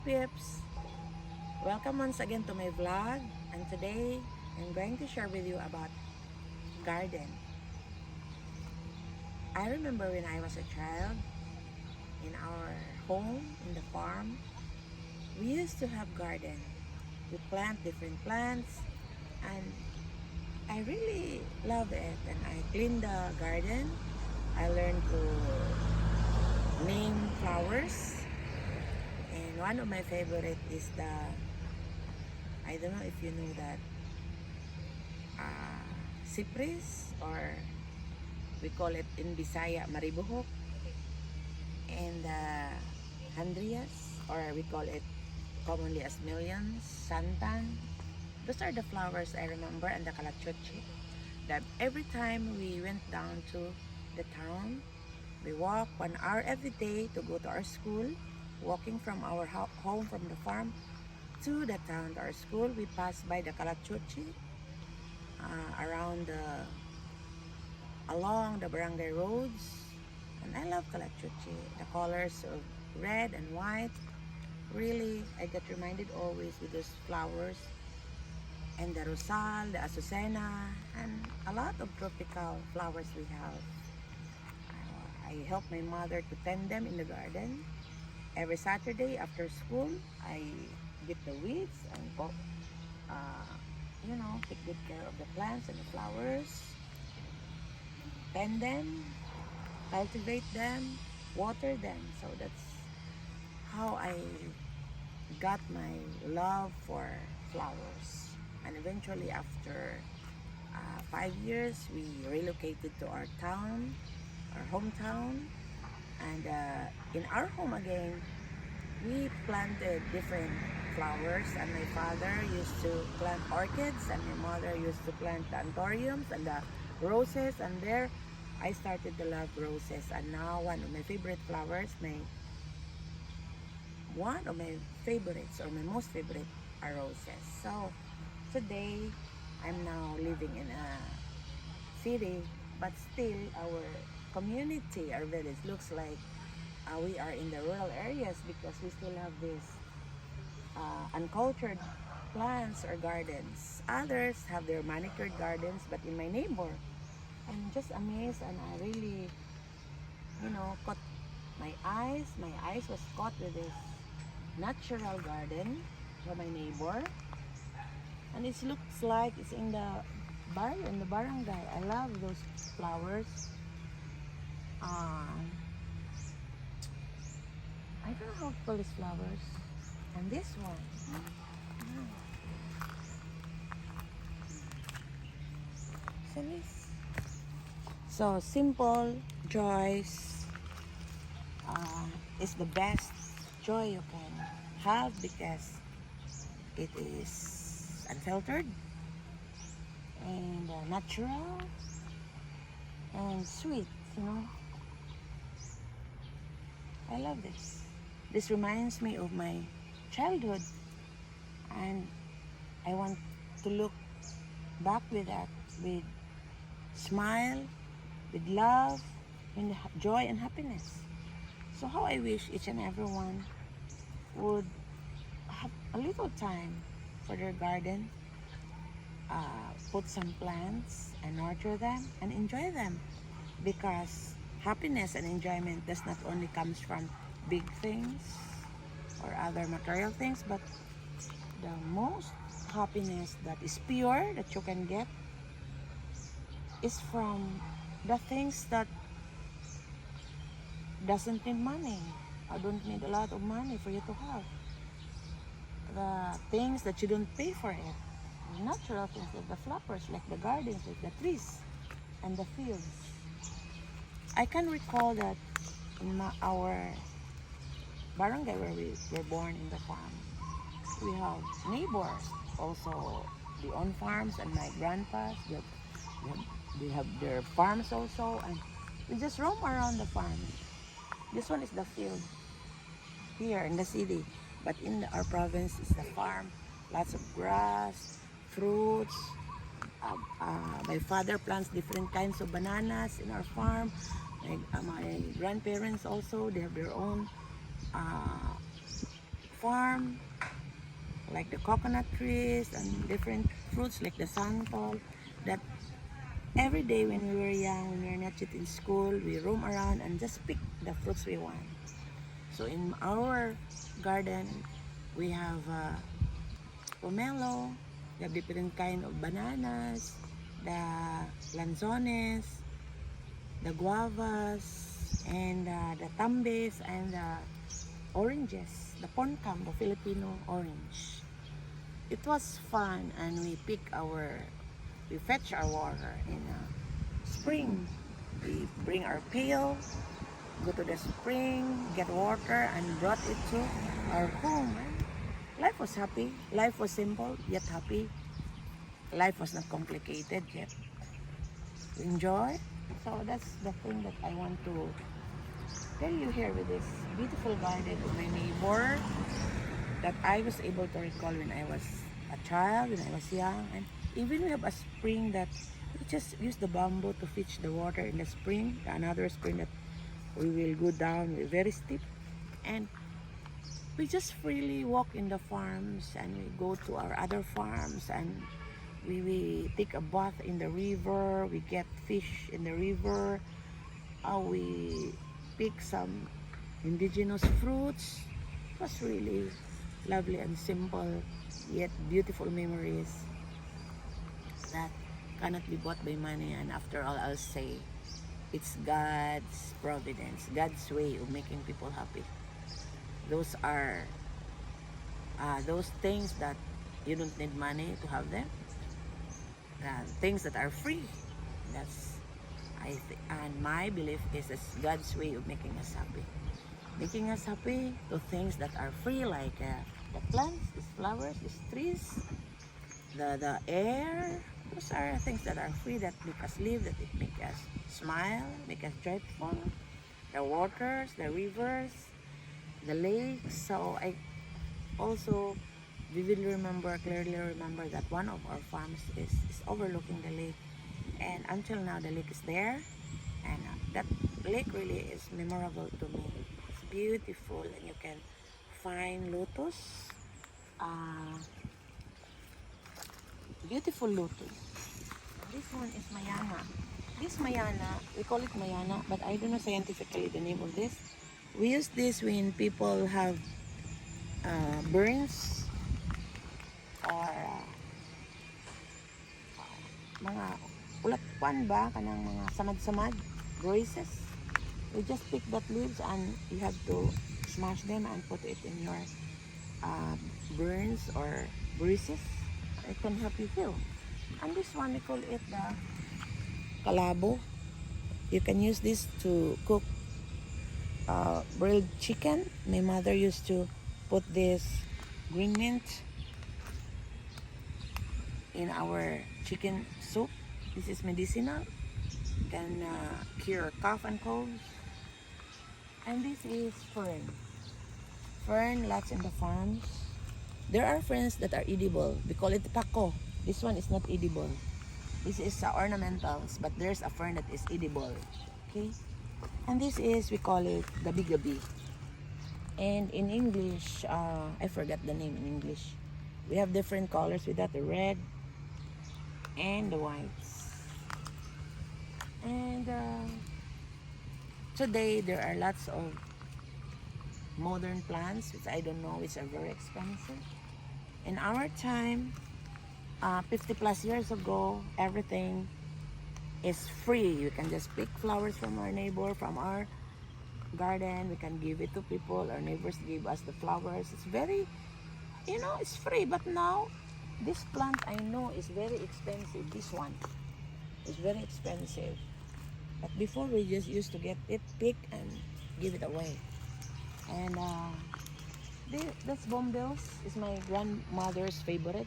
Pips! Welcome once again to my vlog, and today I'm going to share with you about garden. I remember when I was a child, in our home, in the farm, we used to have garden. We plant different plants, and I really love it. And I clean the garden. I learned to name flowers, and one of my favorite is I don't know if you know that uh, cypress, or we call it in Bisaya maribuhok, and handrias, or we call it commonly as millions, santan. Those are the flowers I remember, and the kalachuchi. That every time we went down to the town, we walk 1 hour every day to go to our school. Walking from our home from the farm to the town to our school, we pass by the kalachuchi around along the barangay roads. And I love kalachuchi. The colors of red and white. Really, I get reminded always with those flowers. And the rosal, the azucena, and a lot of tropical flowers we have. I help my mother to tend them in the garden. Every Saturday after school, I get the weeds and uh, take good care of the plants and the flowers. Tend them, cultivate them, water them. So that's how I got my love for flowers. And eventually, after 5 years, we relocated to our town, our hometown. And in our home again, we planted different flowers. And my father used to plant orchids, and my mother used to plant the anthuriums and the roses. And there, I started to love roses. And now one of my favorite flowers, one of my favorites, or my most favorite, are roses. So today, I'm now living in a city, but still our community, our village, looks like we are in the rural areas, because we still have these uncultured plants or gardens. Others have their manicured gardens, but in my neighbor, I'm just amazed, and I really, caught my eyes. My eyes was caught with this natural garden from my neighbor, and it looks like it's in the barrio, in the barangay. I love those flowers. I don't know how to call these flowers. And this one. So this. So simple joys uh, is the best joy you can have, because it is unfiltered and natural and sweet. I love this. This reminds me of my childhood, and I want to look back with that, with smile, with love, and joy and happiness. So how I wish each and everyone would have a little time for their garden, put some plants and nurture them and enjoy them, because happiness and enjoyment does not only comes from big things or other material things, but the most happiness that is pure that you can get is from the things that doesn't need money, or don't need a lot of money for you to have. The things that you don't pay for it, the natural things, like the flowers, like the gardens, like the trees and the fields. I can recall that in our barangay where we were born, in the farm, we have neighbors also. They own farms, and my grandpas, they have their farms also, and we just roam around the farm. This one is the field here in the city, but in our province is the farm. Lots of grass, fruits. My father plants different kinds of bananas in our farm. My grandparents also, they have their own farm, like the coconut trees and different fruits like the santol, that every day when we were young, when we were not yet in school, we roam around and just pick the fruits we want. So in our garden, we have pomelo, we have different kind of bananas, the lanzones, the guavas, and the tambes, and the oranges, the poncam, the Filipino orange. It was fun, and we fetch our water in spring. We bring our pail, go to the spring, get water, and brought it to our home. Life was happy. Life was simple yet happy. Life was not complicated yet. Enjoy. So that's the thing that I want to tell you here with this beautiful garden of my neighbor that I was able to recall when I was a child, when I was young. And even we have a spring that we just use the bamboo to fetch the water in the spring, another spring that we will go down very steep. And we just freely walk in the farms, and we go to our other farms, and we take a bath in the river, we get fish in the river, we pick some indigenous fruits. It was really lovely and simple, yet beautiful memories that cannot be bought by money. And after all, I'll say it's God's providence, God's way of making people happy. Those are those things that you don't need money to have them. Things that are free. That's and my belief is it's God's way of making us happy. Making us happy to things that are free, like the plants, these flowers, these trees, the air. Those are things that are free, that make us live, that it make us smile, make us joyful. The waters, the rivers, the lakes. So I also vividly remember, clearly remember that one of our farms is overlooking the lake, and until now the lake is there, and that lake really is memorable to me. It's beautiful, and you can find lotus, beautiful lotus. This one is Mayana. This Mayana, we call it Mayana, but I don't know scientifically the name of this. We use this when people have burns, or mga ulat-pan ba kanang mga samad-samad, bruises. You just pick that leaves and you have to smash them and put it in your burns or bruises. It can help you heal. And this one, we call it the kalabo. You can use this to cook grilled chicken. My mother used to put this green mint in our chicken soup. This is medicinal, can cure cough and colds. And this is fern. Fern, lots in the farms. There are ferns that are edible. We call it pako. This one is not edible. This is ornamentals, but there's a fern that is edible. Okay? And this is, we call it the bigabi. And in English, I forgot the name in English. We have different colors with that, the red and the whites. And today there are lots of modern plants, which I don't know, which are very expensive. In our time, 50 plus years ago, everything is free. You can just pick flowers from our neighbor, from our garden. We can give it to people. Our neighbors give us the flowers. It's very, it's free. But now, this plant I know is very expensive. This one is very expensive. But before, we just used to get it, pick, and give it away. And that's bombills. Is my grandmother's favorite.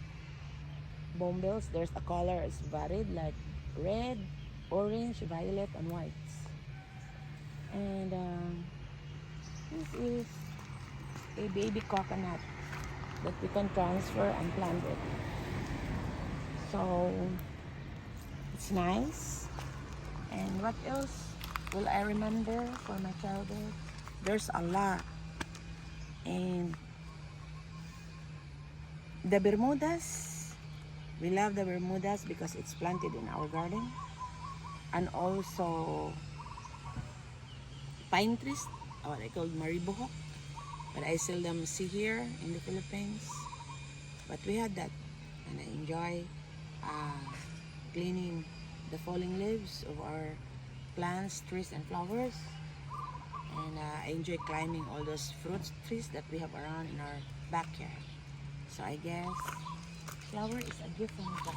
Bombills. There's a color. It's varied, like red, orange, violet, and whites. And this is a baby coconut that we can transfer and plant it. So it's nice. And what else will I remember for my childhood? There's a lot. And The Bermudas, we love the Bermudas because it's planted in our garden. And also pine trees, what I call maribohok, but I seldom see here in the Philippines. But we had that, and I enjoy cleaning the falling leaves of our plants, trees, and flowers. And I enjoy climbing all those fruit trees that we have around in our backyard. So I guess flower is a gift from God.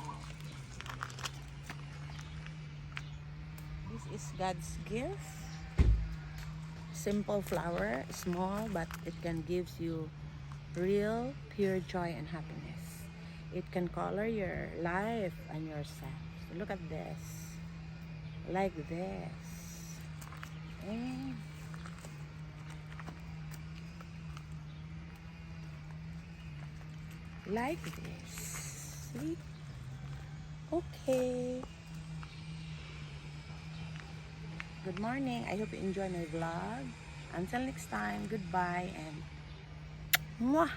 This is God's gift. Simple flower, small, but it can give you real, pure joy and happiness. It can color your life and yourself. So look at this. Like this. And like this. See? Okay. Good morning. I hope you enjoy my vlog. Until next time, goodbye and mwah!